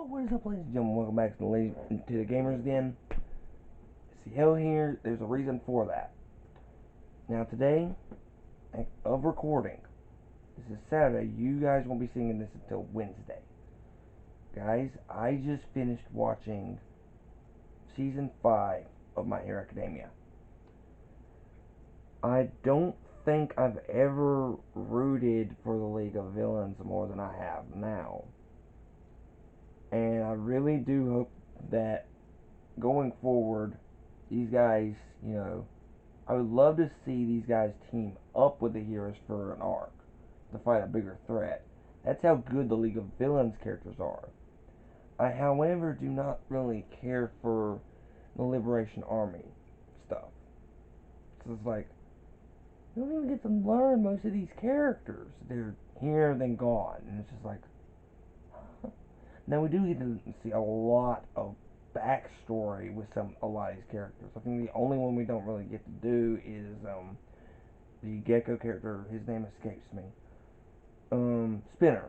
What is up, ladies and gentlemen? Welcome back to the Gamers Den. See hell here. There's a reason for that. Now today, of recording, this is Saturday. You guys won't be seeing this until Wednesday. Guys, I just finished watching season 5 of My Hero Academia. I don't think I've ever rooted for the League of Villains more than I have now. And I really do hope that going forward, these guys, I would love to see these guys team up with the heroes for an arc to fight a bigger threat. That's how good the League of Villains characters are. I, however, do not really care for the Liberation Army stuff. So it's like, you don't even get to learn most of these characters. They're here, then gone. And it's just like, now we do get to see a lot of backstory with a lot of these characters. I think the only one we don't really get to do is the Gecko character. His name escapes me. Spinner.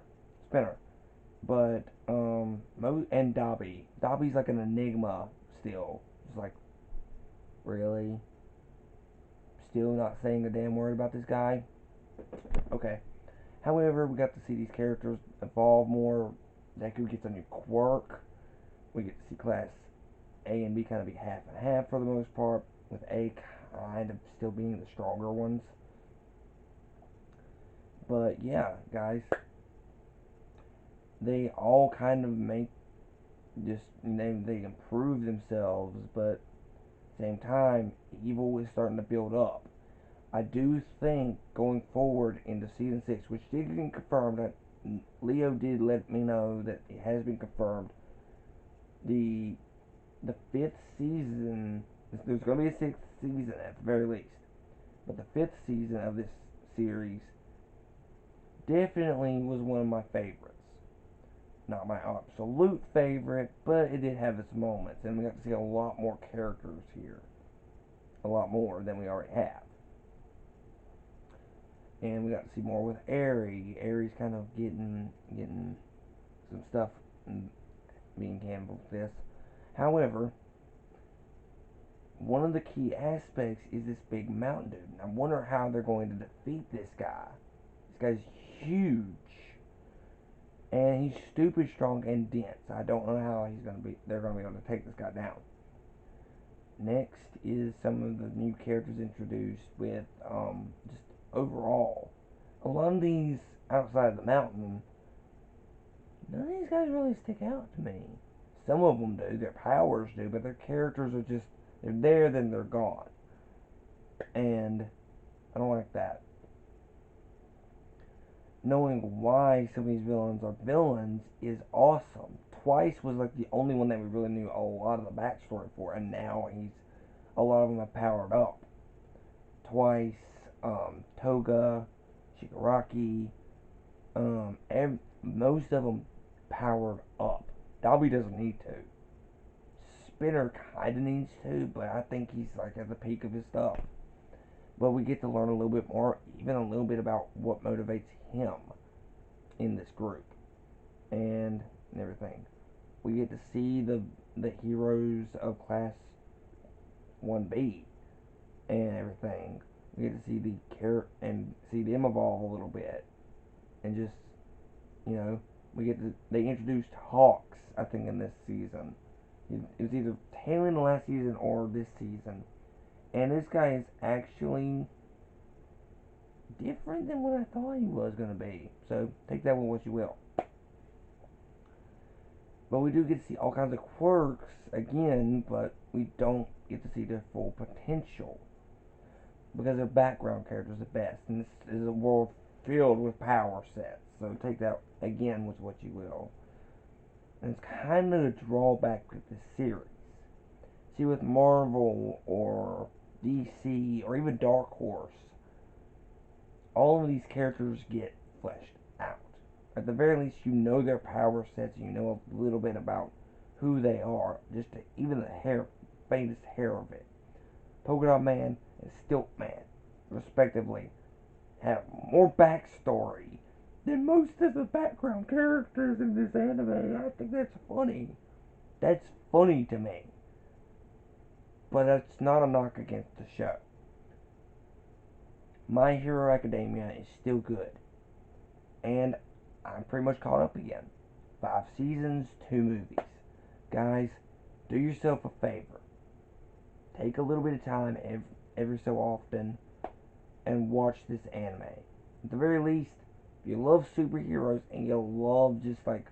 But and Dobby. Dobby's like an enigma still. It's like, really? Still not saying a damn word about this guy? Okay. However, we got to see these characters evolve more. Deku gets a new quirk. We get to see class A and B kind of be half and half for the most part, with A kind of still being the stronger ones. But yeah, guys, they all kind of make they improve themselves, but at the same time, evil is starting to build up. I do think going forward into season 6, which did get confirmed, that Leo did let me know that it has been confirmed. The fifth season, there's going to be a sixth season at the very least, but the fifth season of this series definitely was one of my favorites. Not my absolute favorite, but it did have its moments, and we got to see a lot more characters here, a lot more than we already have. And we got to see more with Aerie. Aerie's kind of getting some stuff being handled with this. However, one of the key aspects is this big mountain dude. And I wonder how they're going to defeat this guy. This guy's huge. And he's stupid strong and dense. I don't know how they're gonna be able to take this guy down. Next is some of the new characters introduced with just overall. A lot of these outside of the mountain, none of these guys really stick out to me. Some of them do, their powers do, but their characters are just, they're there, then they're gone. And I don't like that. Knowing why some of these villains are villains is awesome. Twice was like the only one that we really knew a lot of the backstory for, and now a lot of them have powered up. Twice, Toga, Shigaraki, most of them powered up. Dobby doesn't need to. Spinner kinda needs to, but I think he's like at the peak of his stuff. But we get to learn a little bit more, even a little bit about what motivates him in this group and everything. We get to see the heroes of class 1B and everything. We get to see see them evolve a little bit, and just they introduced Hawks, I think, in this season. It was either tail end of last season or this season, and this guy is actually different than what I thought he was gonna be. So take that with what you will. But we do get to see all kinds of quirks again, but we don't get to see their full potential because they're background characters at best, and this is a world filled with power sets. So take that again with what you will. And it's kind of a drawback with this series. See, with Marvel or DC or even Dark Horse, all of these characters get fleshed out. At the very least, you know their power sets, you know a little bit about who they are, even the faintest hair of it. Polka Dot Man and Stilt Man, respectively, have more backstory than most of the background characters in this anime. think that's funny. That's funny to me. But that's not a knock against the show. My Hero Academia is still good. And I'm pretty much caught up again. 5 seasons, 2 movies. Guys, do yourself a favor. Take a little bit of time every so often and watch this anime. At the very least, if you love superheroes and you love just like,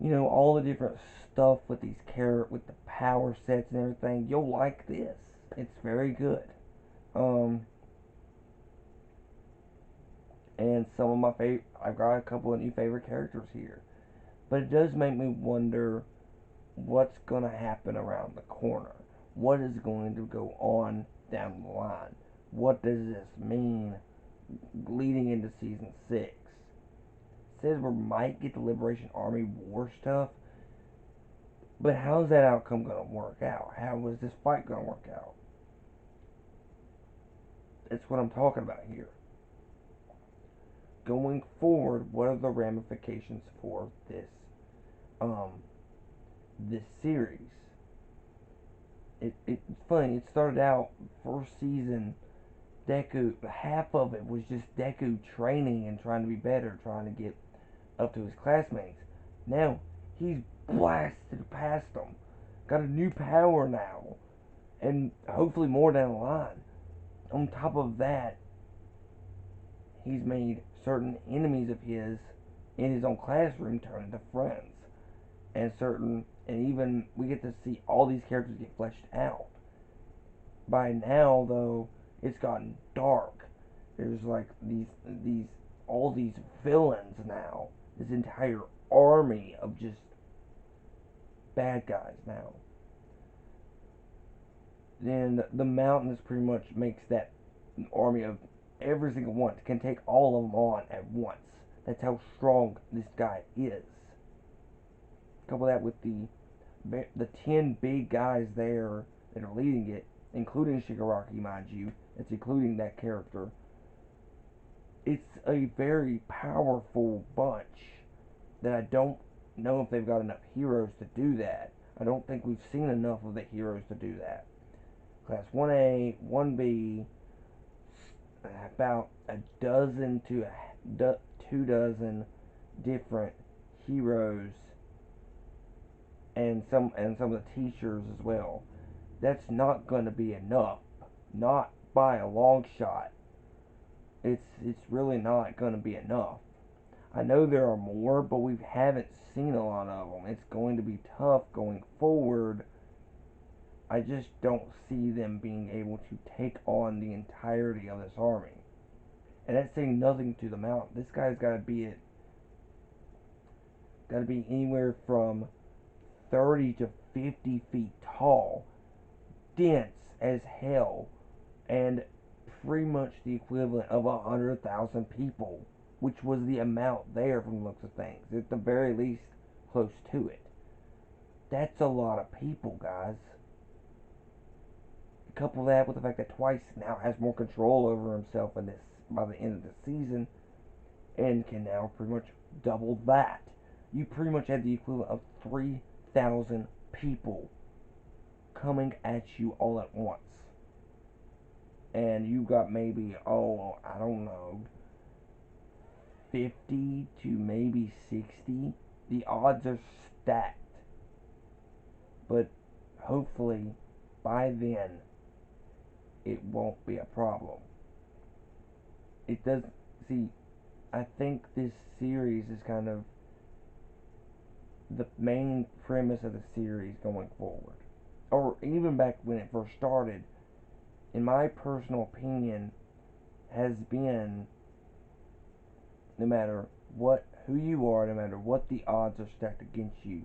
all the different stuff with with the power sets and everything, you'll like this. It's very good. Um, and some of my favorite, I've got a couple of new favorite characters here. But it does make me wonder what's going to happen around the corner. What is going to go on down the line? What does this mean leading into season 6? It says we might get the Liberation Army war stuff, but how's that outcome going to work out? How is this fight going to work out? That's what I'm talking about here. Going forward, what are the ramifications for um this series? It's funny. It started out first season. Deku, half of it was just Deku training and trying to be better, trying to get up to his classmates. Now he's blasted past them, got a new power now, and hopefully more down the line. On top of that, he's made certain enemies of his in his own classroom turn into friends, and even we get to see all these characters get fleshed out. By now, though, it's gotten dark. There's like these all these villains now. This entire army of just bad guys now. Then the mountains pretty much makes that army of every single one can take all of them on at once. That's how strong this guy is. Couple that with the 10 big guys there that are leading it, including Shigaraki, mind you. It's including that character. It's a very powerful bunch that I don't know if they've got enough heroes to do that. I don't think we've seen enough of the heroes to do that. Class 1A, 1B, about a dozen to 2 dozen different heroes and some of the teachers as well. That's not going to be enough. Not by a long shot. It's really not going to be enough. I know there are more, but we haven't seen a lot of them. It's going to be tough going forward. I just don't see them being able to take on the entirety of this army. And that's saying nothing to the mountain. This guy's got to be anywhere from 30 to 50 feet tall, dense as hell, and pretty much the equivalent of 100,000 people, which was the amount there from the looks of things. At the very least, close to it. That's a lot of people, guys. Couple that with the fact that Twice now has more control over himself in this by the end of the season, and can now pretty much double that. You pretty much have the equivalent of 3,000 people coming at you all at once. And you've got maybe, I don't know, 50 to maybe 60. The odds are stacked. But hopefully, by then, it won't be a problem. It does. See, I think this series is kind of the main premise of the series going forward. Or even back when it first started, in my personal opinion, has been no matter who you are, no matter what the odds are stacked against you,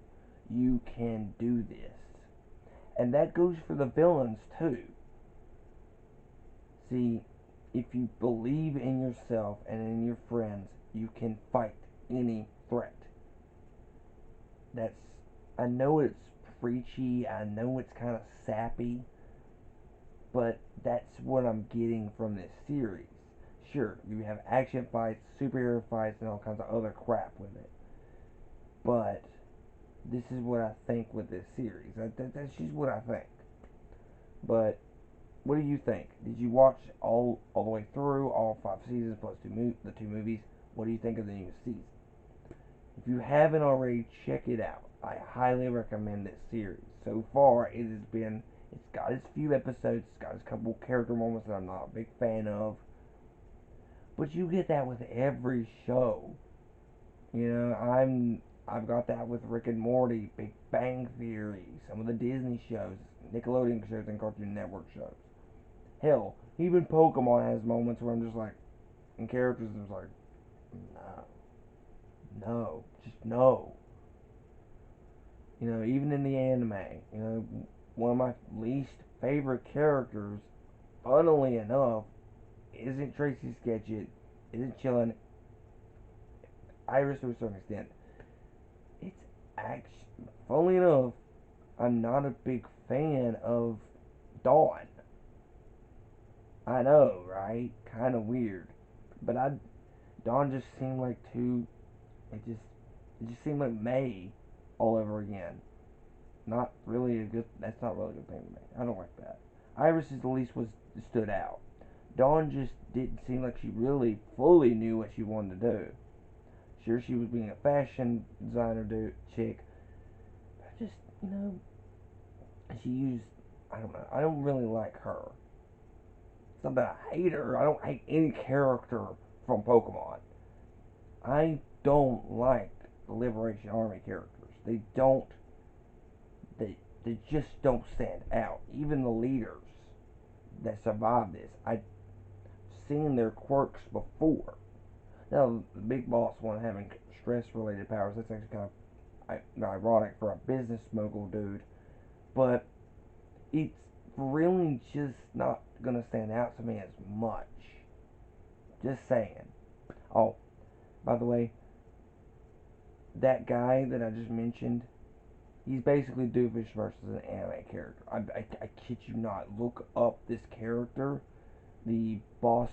you can do this. And that goes for the villains too. See, if you believe in yourself and in your friends, you can fight any threat. That's I know it's preachy, I know it's kind of sappy, but that's what I'm getting from this series. Sure, you have action fights, superhero fights, and all kinds of other crap with it. But this is what I think with this series. That's just what I think. But what do you think? Did you watch all the way through all 5 seasons plus the two movies? What do you think of the new season? If you haven't already, check it out. I highly recommend this series. So far, it's got its few episodes, it's got its couple character moments that I'm not a big fan of, but you get that with every show. I've got that with Rick and Morty, Big Bang Theory, some of the Disney shows, Nickelodeon shows, and Cartoon Network shows. Hell, even Pokemon has moments where I'm just like, and characters are just like, no, no, just no. Even in the anime, one of my least favorite characters, funnily enough, isn't Tracy Sketchit, isn't Chillin, Iris to a certain extent. It's actually, funnily enough, I'm not a big fan of Dawn. I know, right? Kind of weird, but Dawn just seemed like too. It just seemed like May all over again. Not really a good. That's not really a good thing to me. I don't like that. Iris at least was stood out. Dawn just didn't seem like she really fully knew what she wanted to do. Sure, she was being a fashion designer chick, but just she used. I don't know. I don't really like her. It's not that I hate her. I don't hate any character from Pokemon. I don't like the Liberation Army characters. They just don't stand out. Even the leaders that survive this, I've seen their quirks before. Now, the big boss one having stress-related powers, that's actually kind of ironic for a business mogul dude. But it's really just not gonna stand out to me as much. Just saying. Oh, by the way, that guy that I just mentioned, he's basically Doofenshmirtz versus an anime character. I kid you not. Look up this character, the boss,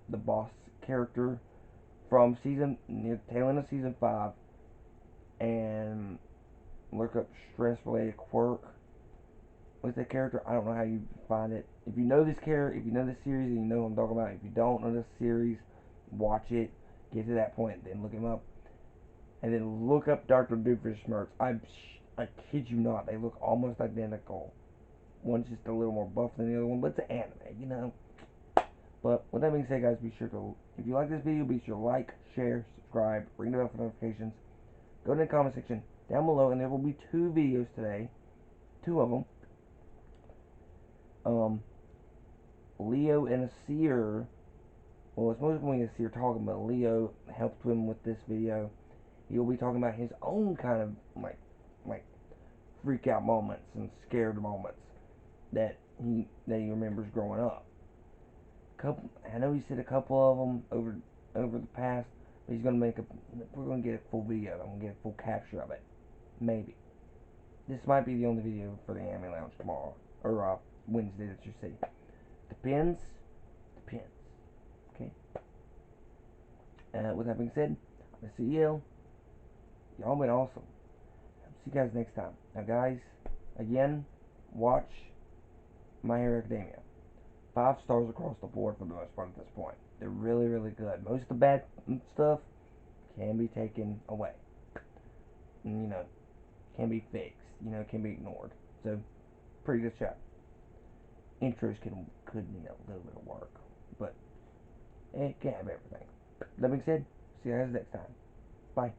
the boss character from season near the tail end of season 5, and look up stress related quirk with the character. I don't know how you find it. If you know this character, if you know this series, and you know what I'm talking about. If you don't know this series, watch it. Get to that point, then look him up, and then look up Dr. Doofenshmirtz. I kid you not, they look almost identical. One's just a little more buff than the other one, but it's an anime. But with that being said, guys, be sure to, if you like this video, be sure to like, share, subscribe, ring the bell for notifications. Go to the comment section down below, and there will be 2 videos today, 2 of them. Leo and Asir. Well, it's mostly Asir talking, but Leo helped him with this video. He'll be talking about his own kind of like freak out moments and scared moments that he remembers growing up. I know he said a couple of them over the past, but he's gonna make a. We're gonna get a full video. I'm gonna get a full capture of it. Maybe this might be the only video for the Anime Lounge tomorrow or Wednesday that you see. Depends. Depends. Okay. With that being said, I'm CL. Y'all been awesome. See you guys next time. Now, guys, again, watch My Hero Academia. 5 stars across the board for the most part at this point. They're really, really good. Most of the bad stuff can be taken away. And, can be fixed. Can be ignored. So, pretty good show. Intros could need a little bit of work, but it can't have everything. That being said, see you guys next time. Bye.